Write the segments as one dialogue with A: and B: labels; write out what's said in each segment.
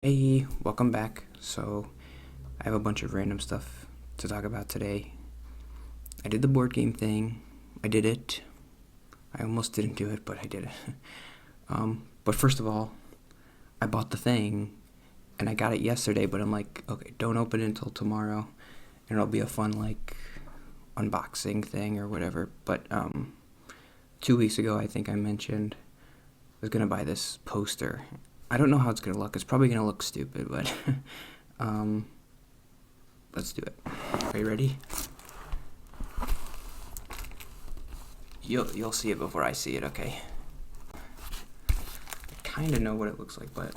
A: Hey, welcome back. So, I have a bunch of random stuff to talk about today. I did the board game thing. I did it. I almost didn't do it, but I did it. But first of all, I bought the thing, and I got it yesterday, but I'm like, okay, don't open it until tomorrow, and it'll be a fun, unboxing thing or whatever. But, 2 weeks ago, I think I mentioned I was gonna buy this poster. I don't know how it's gonna look. It's probably gonna look stupid, but let's do it. Are you ready? You'll see it before I see it, okay? I kind of know what it looks like, but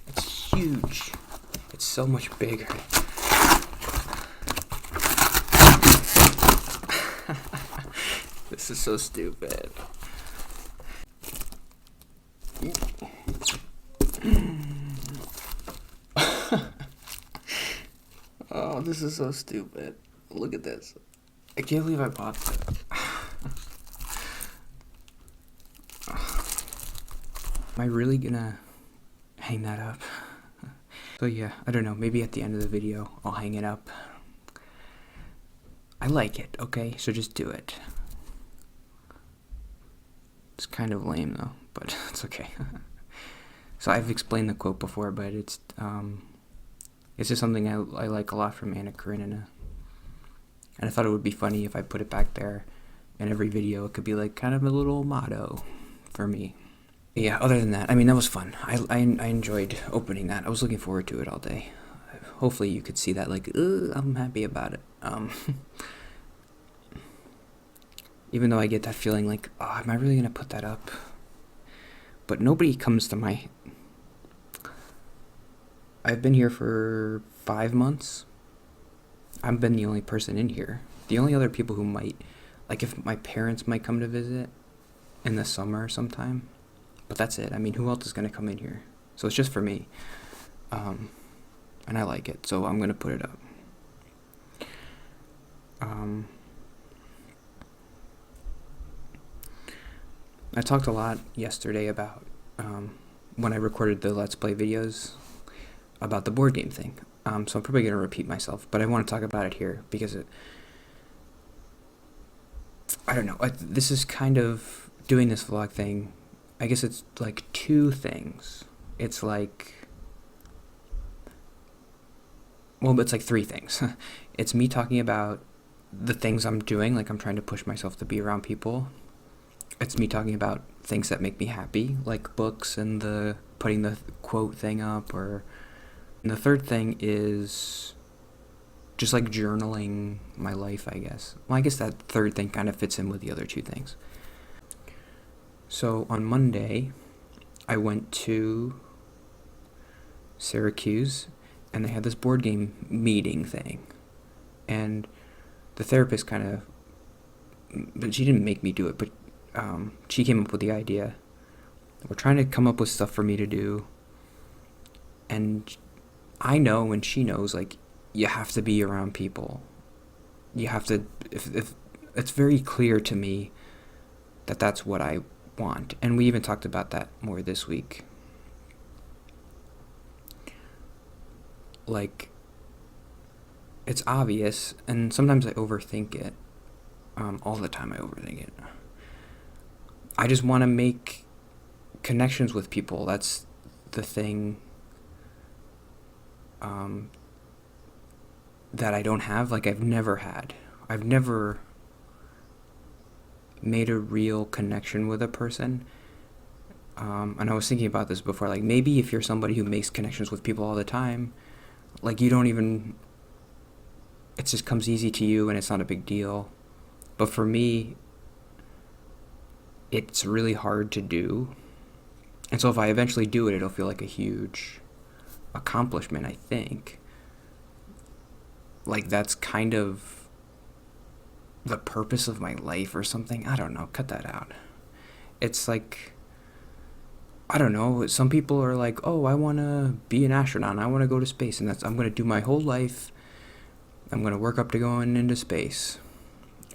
A: it's huge. It's so much bigger. This is so stupid. Oh, this is so stupid. Look at this. I can't believe I bought this. Am I really gonna hang that up? So yeah, I don't know. Maybe at the end of the video, I'll hang it up. I like it, okay? So just do it. It's kind of lame though, but it's okay. So I've explained the quote before, but it's just something I like a lot from Anna Karenina. And I thought it would be funny if I put it back there in every video. It could be like kind of a little motto for me. Yeah, other than that, I mean, that was fun. I enjoyed opening that. I was looking forward to it all day. Hopefully you could see that, I'm happy about it. Even though I get that feeling like, oh, am I really going to put that up? But nobody comes to my... I've been here for 5 months. I've been the only person in here. The only other people who might... Like, if my parents might come to visit in the summer sometime. But that's it. I mean, who else is going to come in here? So it's just for me. And I like it, so I'm going to put it up. I talked a lot yesterday about, when I recorded the Let's Play videos, about the board game thing. So I'm probably going to repeat myself, but I want to talk about it here because I don't know. This is kind of doing this vlog thing. I guess it's like two things. It's like, well, it's like three things. It's me talking about the things I'm doing, like I'm trying to push myself to be around people. It's me talking about things that make me happy, like books and putting the quote thing up, and the third thing is just like journaling my life, I guess. Well, I guess that third thing kind of fits in with the other two things. So on Monday, I went to Syracuse, and they had this board game meeting thing. And the therapist but she didn't make me do it, but she came up with the idea. We're trying to come up with stuff for me to do. And I know, and she knows, like, you have to be around people. You have to, if it's very clear to me that that's what I want. And we even talked about that more this week. Like, it's obvious, and sometimes I overthink it. All the time I overthink it. I just want to make connections with people. That's the thing that I don't have. Like, I've never had. I've never made a real connection with a person. And I was thinking about this before. Like, maybe if you're somebody who makes connections with people all the time, like, you don't even... It just comes easy to you and it's not a big deal. But for me, it's really hard to do. And so if I eventually do it, it'll feel like a huge accomplishment, I think. Like, that's kind of the purpose of my life or something. I don't know. Cut that out. It's like, I don't know. Some people are like, oh, I want to be an astronaut. I want to go to space. And I'm going to do my whole life. I'm going to work up to going into space.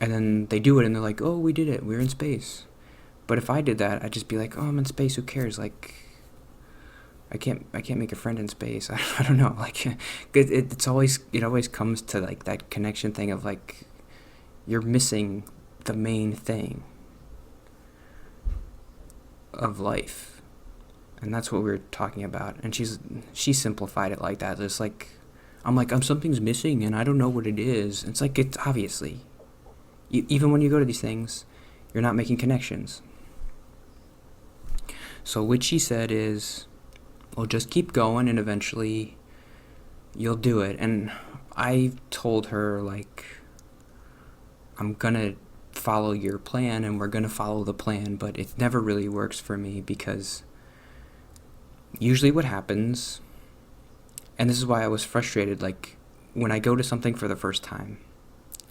A: And then they do it and they're like, oh, we did it. We're in space. But if I did that, I'd just be like, oh, I'm in space. Who cares? Like, I can't make a friend in space. I don't know. Like, it always comes to like that connection thing of like you're missing the main thing of life, and that's what we were talking about. And she simplified it like that. It's like something's missing, and I don't know what it is. It's like it's obviously, even when you go to these things, you're not making connections. So what she said is, well, just keep going, and eventually you'll do it. And I told her, like, I'm gonna follow your plan, and we're gonna follow the plan, but it never really works for me, because usually what happens, and this is why I was frustrated, like, when I go to something for the first time,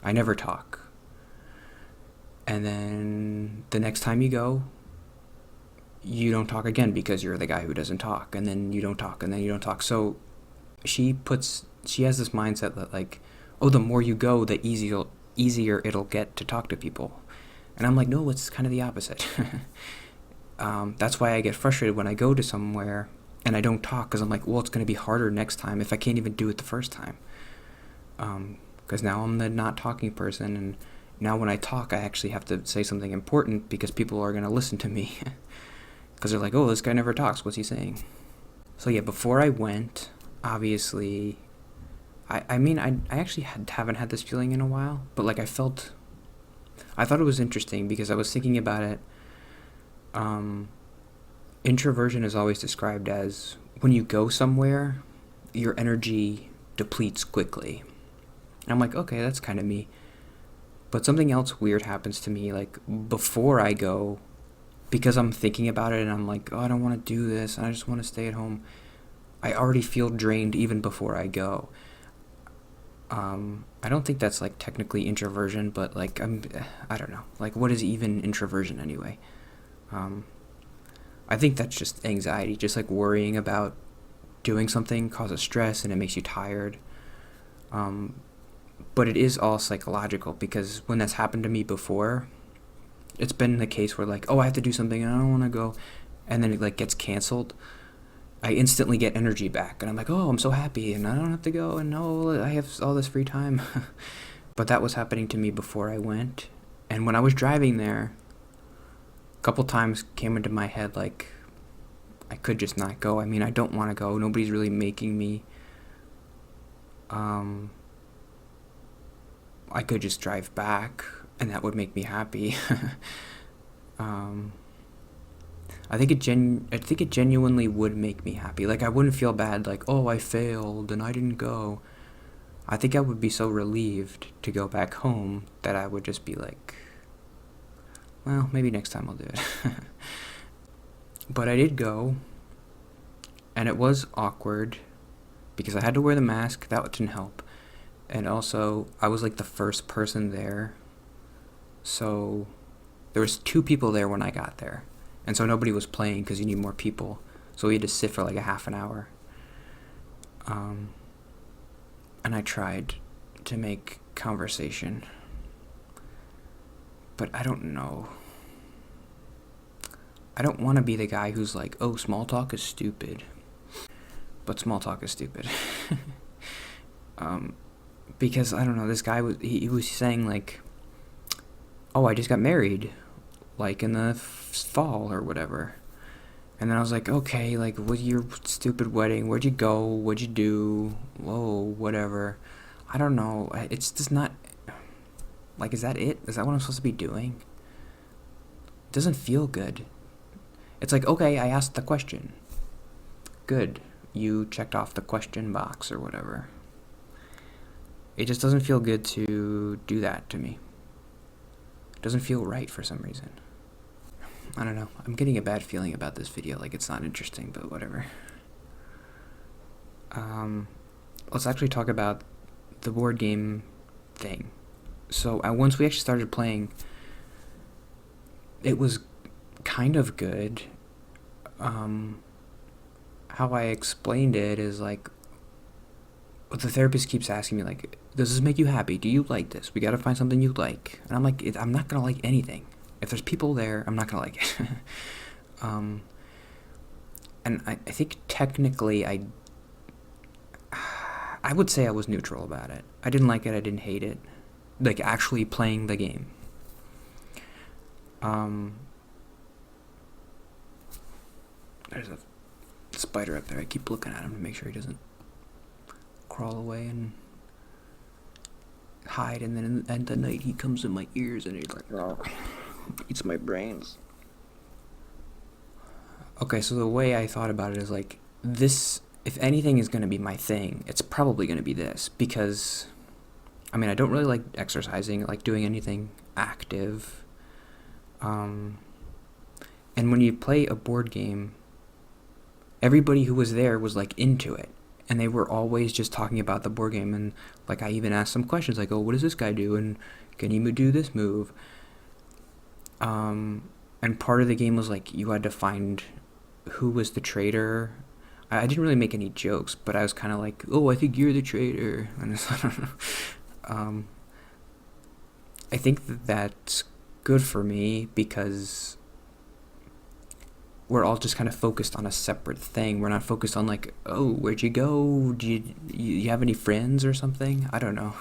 A: I never talk. And then the next time you go, you don't talk again because you're the guy who doesn't talk, and then you don't talk, and then you don't talk. So she has this mindset that, like, oh, the more you go, the easier it'll get to talk to people. And I'm like, no, it's kind of the opposite. That's why I get frustrated when I go to somewhere and I don't talk, because I'm like, well, it's going to be harder next time if I can't even do it the first time. Because now I'm the not talking person, and now when I talk, I actually have to say something important because people are going to listen to me. Because they're like, oh, this guy never talks. What's he saying? So yeah, before I went, obviously, I actually haven't had this feeling in a while, but like I thought it was interesting because I was thinking about it. Introversion is always described as when you go somewhere, your energy depletes quickly. And I'm like, okay, that's kind of me. But something else weird happens to me, like before I go, because I'm thinking about it and I'm like, oh, I don't want to do this, and I just want to stay at home. I already feel drained even before I go. I don't think that's like technically introversion, but like I don't know. Like, what is even introversion anyway? I think that's just anxiety, just like worrying about doing something causes stress and it makes you tired. But it is all psychological, because when that's happened to me before, it's been the case where like, oh, I have to do something and I don't want to go, and then it like gets canceled. I instantly get energy back, and I'm like, oh, I'm so happy, and I don't have to go, and no, I have all this free time. But that was happening to me before I went, and when I was driving there, a couple times came into my head like, I could just not go. I mean, I don't want to go. Nobody's really making me. I could just drive back, and that would make me happy. I think it genuinely would make me happy. Like, I wouldn't feel bad, like, oh, I failed and I didn't go. I think I would be so relieved to go back home that I would just be like, well, maybe next time I'll do it. But I did go, and it was awkward because I had to wear the mask. That didn't help. And also, I was like the first person there. So there was 2 people there when I got there. And so nobody was playing because you need more people. So we had to sit for like a half an hour. And I tried to make conversation. But I don't know. I don't want to be the guy who's like, oh, small talk is stupid. But small talk is stupid. Because, I don't know, this guy he was saying like, oh, I just got married, like in the fall or whatever. And then I was like, okay, like, what's your stupid wedding? Where'd you go? What'd you do? Whoa, whatever. I don't know. It's just not, like, is that it? Is that what I'm supposed to be doing? It doesn't feel good. It's like, okay, I asked the question. Good. You checked off the question box or whatever. It just doesn't feel good to do that to me. It doesn't feel right for some reason. I don't know. I'm getting a bad feeling about this video. Like, it's not interesting, but whatever. Let's actually talk about the board game thing. So, once we actually started playing, it was kind of good. How I explained it is like, the therapist keeps asking me, like, does this make you happy? Do you like this? We gotta find something you like. And I'm like, I'm not gonna like anything. If there's people there, I'm not gonna like it. And I think technically I would say I was neutral about it. I didn't like it, I didn't hate it. Like, actually playing the game. There's a spider up there. I keep looking at him to make sure he doesn't crawl away and hide, and then at the night he comes in my ears and he's like, oh, eats my brains. Okay, so the way I thought about it is like, this, if anything is going to be my thing, it's probably going to be this, because, I mean, I don't really like exercising, like doing anything active. And when you play a board game, everybody who was there was like into it, and they were always just talking about the board game. And like, I even asked some questions like, oh, what does this guy do, and can he do this move? And part of the game was like, you had to find who was the traitor. I didn't really make any jokes, but I was kind of like, oh, I think you're the traitor. And I think that's good for me, because we're all just kind of focused on a separate thing. We're not focused on like, oh, where'd you go? Do you have any friends or something? I don't know.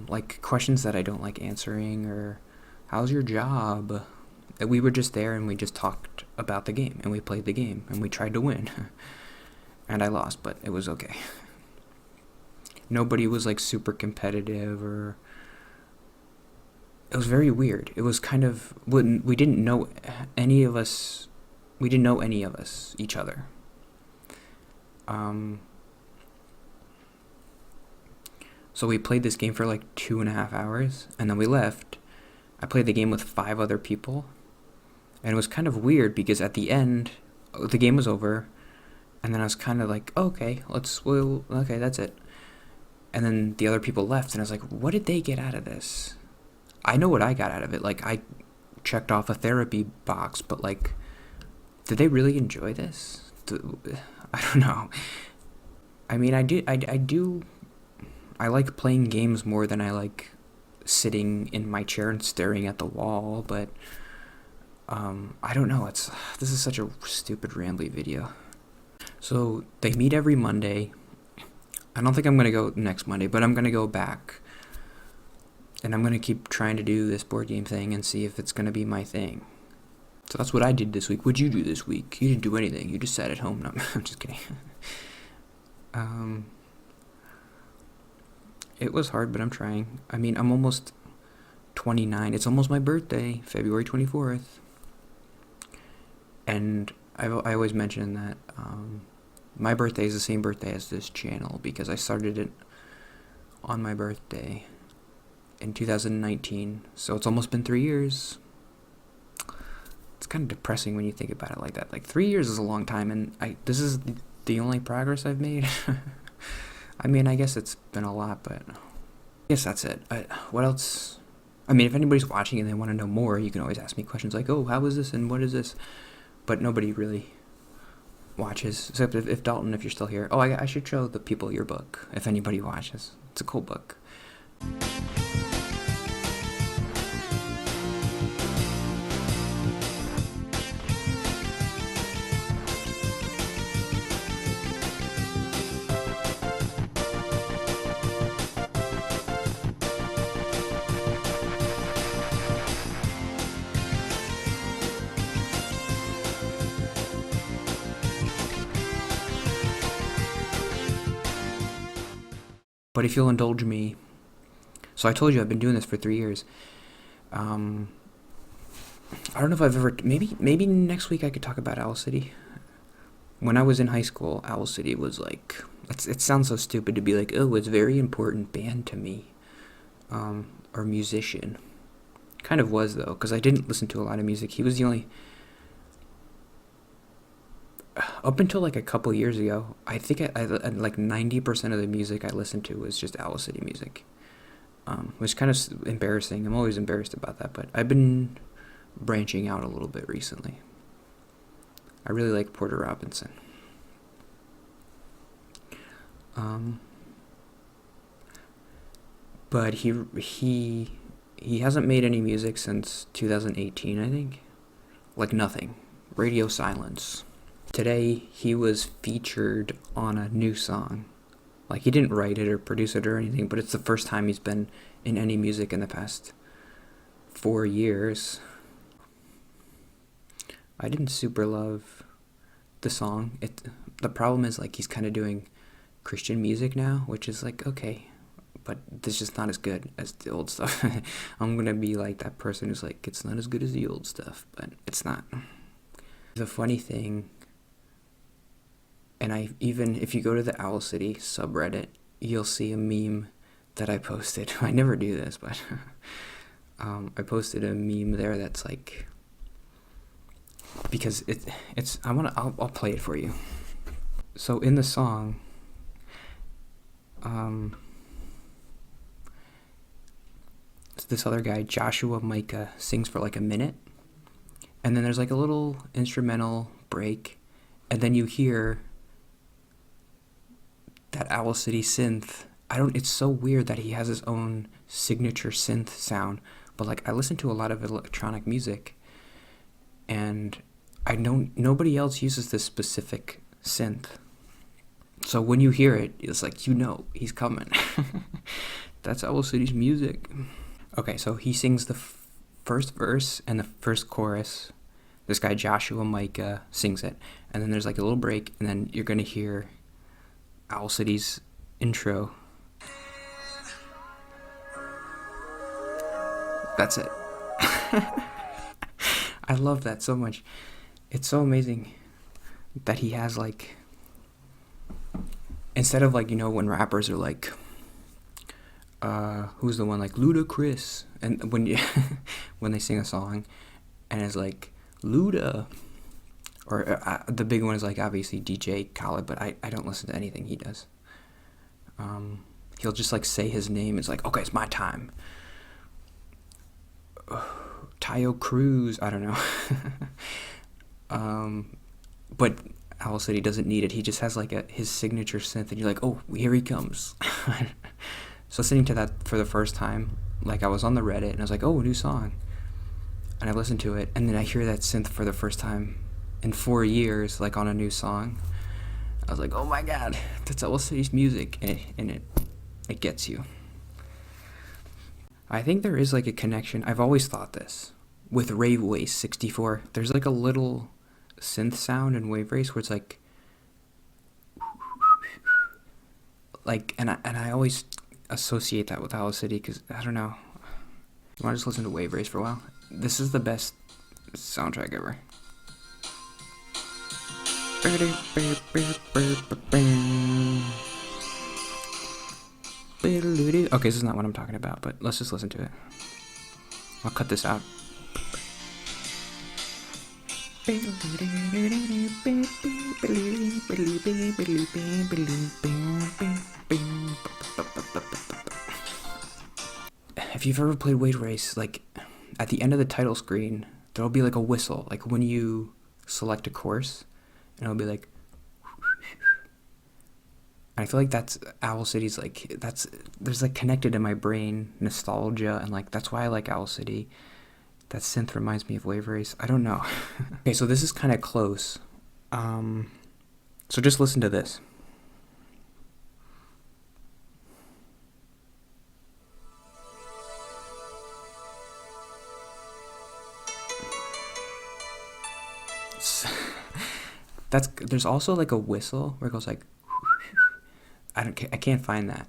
A: Like questions that I don't like answering, or how's your job? We were just there and we just talked about the game, and we played the game, and we tried to win. And I lost, but it was okay. Nobody was like super competitive, or it was very weird. It was kind of, we didn't know any of us, each other. So we played this game for like 2.5 hours, and then we left. I played the game with 5 other people, and it was kind of weird, because at the end, the game was over, and then I was kind of like, oh, okay, okay, that's it. And then the other people left, and I was like, what did they get out of this? I know what I got out of it. Like, I checked off a therapy box, but like, did they really enjoy this? I don't know. I mean, I like playing games more than I like sitting in my chair and staring at the wall, but I don't know. This is such a stupid rambly video. So they meet every Monday. I don't think I'm gonna go next Monday, but I'm gonna go back, and I'm gonna keep trying to do this board game thing and see if it's gonna be my thing. So that's what I did this week. What'd you do this week? You didn't do anything. You just sat at home. No, I'm just kidding. It was hard, but I'm trying. I mean, I'm almost 29. It's almost my birthday, February 24th. And I always mention that my birthday is the same birthday as this channel, because I started it on my birthday in 2019. So it's almost been 3 years. It's kind of depressing when you think about it like that. Like, 3 years is a long time, and this is the only progress I've made. I mean, I guess it's been a lot, but I guess that's it. What else? I mean, if anybody's watching and they want to know more, you can always ask me questions like, oh, how is this and what is this? But nobody really watches, except if Dalton, if you're still here. Oh, I should show the people your book, if anybody watches. It's a cool book. But if you'll indulge me, so I told you I've been doing this for 3 years. I don't know if I've ever, maybe next week I could talk about Owl City. When I was in high school, Owl City was like, it sounds so stupid to be like, oh, it's a very important band to me, or musician. Kind of was, though, because I didn't listen to a lot of music. He was the only, up until like a couple years ago, I think I like 90% of the music I listened to was just Owl City music, which is kind of embarrassing. I'm always embarrassed about that, but I've been branching out a little bit recently. I really like Porter Robinson. But he hasn't made any music since 2018, I think. Like, nothing. Radio silence. Today he was featured on a new song. Like, he didn't write it or produce it or anything, but it's the first time he's been in any music in the past 4 years. I didn't super love the song. The problem is, like, he's kind of doing Christian music now, which is like, okay, but it's just not as good as the old stuff. I'm gonna be like that person who's like, it's not as good as the old stuff, but it's not. The funny thing, and if you go to the Owl City subreddit, you'll see a meme that I posted. I never do this, but I posted a meme there that's like, because I'll play it for you. So in the song, this other guy, Joshua Micah, sings for like a minute, and then there's like a little instrumental break, and then you hear that Owl City synth. It's so weird that he has his own signature synth sound, but like, I listen to a lot of electronic music, and I know nobody else uses this specific synth. So when you hear it, it's like, he's coming. That's Owl City's music. Okay, so he sings the first verse and the first chorus. This guy, Joshua Micah, sings it. And then there's like a little break, and then you're going to hear Owl City's intro. That's it. I love that so much. It's so amazing that he has, like, instead of like, when rappers are like, who's the one, like Ludacris, and when they sing a song and it's like Luda, or the big one is like obviously DJ Khaled, but I don't listen to anything he does. He'll just like say his name. It's like, okay, it's my time. Tayo Cruz, I don't know. But Owl City doesn't need it. He just has like his signature synth, and you're like, oh, here he comes. So listening to that for the first time, like, I was on the Reddit and I was like, oh, a new song, and I listened to it, and then I hear that synth for the first time in 4 years, like, on a new song. I was like, oh my god, that's Owl City's music, and it gets you. I think there is like a connection. I've always thought this with Rave Race 64. There's like a little synth sound in Wave Race where it's like, and I always associate that with Owl City, because I don't know. You want to just listen to Wave Race for a while? This is the best soundtrack ever. Okay, this is not what I'm talking about, but let's just listen to it. I'll cut this out. If you've ever played Wave Race, like, at the end of the title screen, there'll be like a whistle, like when you select a course, and it'll be like, I feel like that's Owl City's, like, there's like connected in my brain nostalgia, and like that's why I like Owl City. That synth reminds me of Wave Race. I don't know. Okay, so this is kind of close. So just listen to this. There's also like a whistle where it goes like, I can't find that.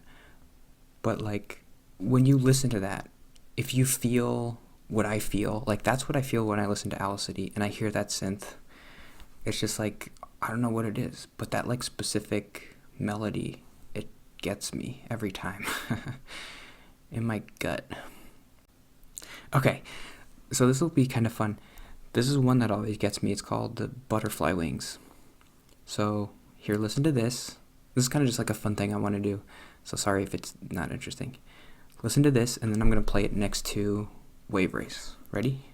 A: But like, when you listen to that, if you feel what I feel, like, that's what I feel when I listen to Owl City and I hear that synth. It's just like, I don't know what it is, but that like specific melody, it gets me every time. In my gut. Okay, so this will be kind of fun. This is one that always gets me. It's called the Butterfly Wings. So here, listen to this. This is kind of just like a fun thing I want to do, so sorry if it's not interesting. Listen to this, and then I'm going to play it next to Wave Race. Ready?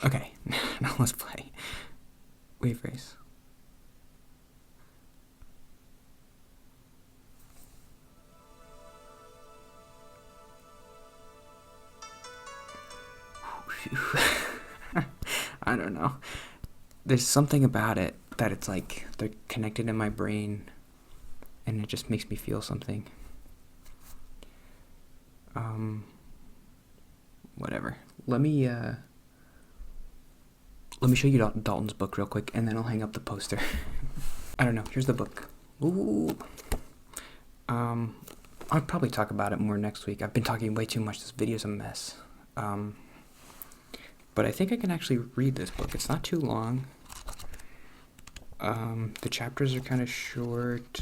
A: Okay, now let's play Wave Race. I don't know. There's something about it that it's like they're connected in my brain, and it just makes me feel something. Whatever. Let me show you Dalton's book real quick, and then I'll hang up the poster. I don't know. Here's the book. Ooh. I'll probably talk about it more next week. I've been talking way too much. This video's a mess. But I think I can actually read this book. It's not too long. The chapters are kind of short.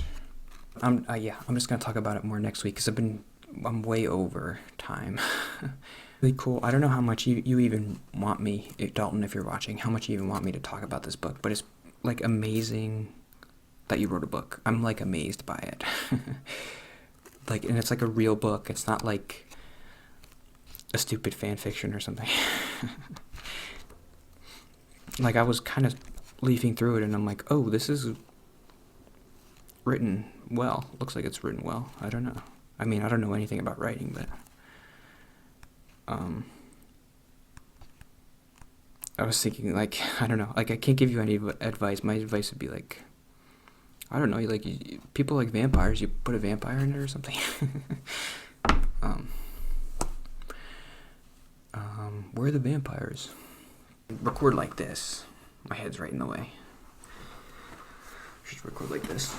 A: Yeah, I'm just gonna talk about it more next week because I'm way over time. Really cool. I don't know how much you even want me, Dalton, if you're watching, how much you even want me to talk about this book, but it's like amazing that you wrote a book. I'm like amazed by it. Like, and it's like a real book. It's not like a stupid fan fiction or something. Like, I was kind of leafing through it and I'm like, oh, this is written well. Looks like it's written well. I don't know. I mean, I don't know anything about writing, but I was thinking, like, I don't know, like, I can't give you any advice. My advice would be like, I don't know, people like vampires, you put a vampire in it or something. Where are the vampires? Record like this. My head's right in the way. Just record like this.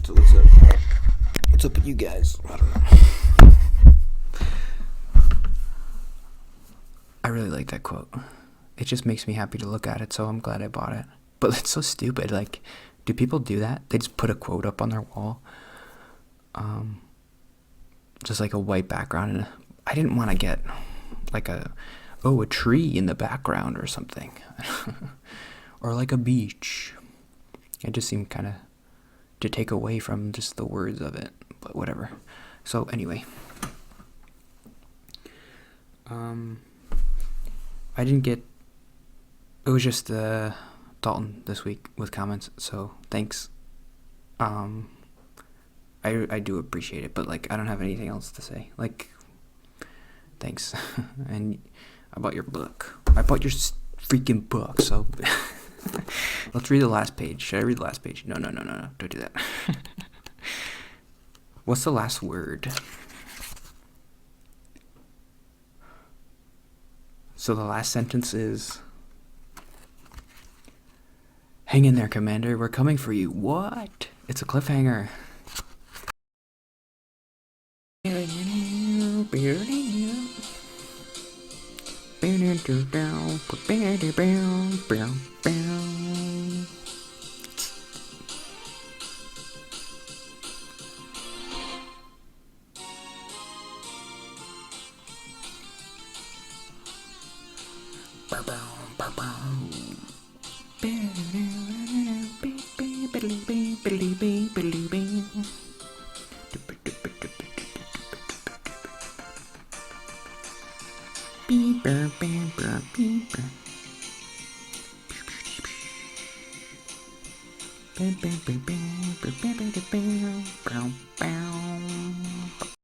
A: So what's up? What's up with you guys? I don't know. I really like that quote. It just makes me happy to look at it, so I'm glad I bought it. But it's so stupid. Like, do people do that? They just put a quote up on their wall. Just like a white background. And I didn't want to get like a tree in the background or something. Or like a beach. It just seemed kind of to take away from just the words of it. But whatever. So anyway. I didn't get... It was just Dalton this week with comments, so thanks. I do appreciate it, but like, I don't have anything else to say. Like, thanks. And I bought your book. I bought your freaking book, so let's read the last page. Should I read the last page? No, don't do that. What's the last word? So the last sentence is, hang in there, Commander. We're coming for you. What? It's a cliffhanger.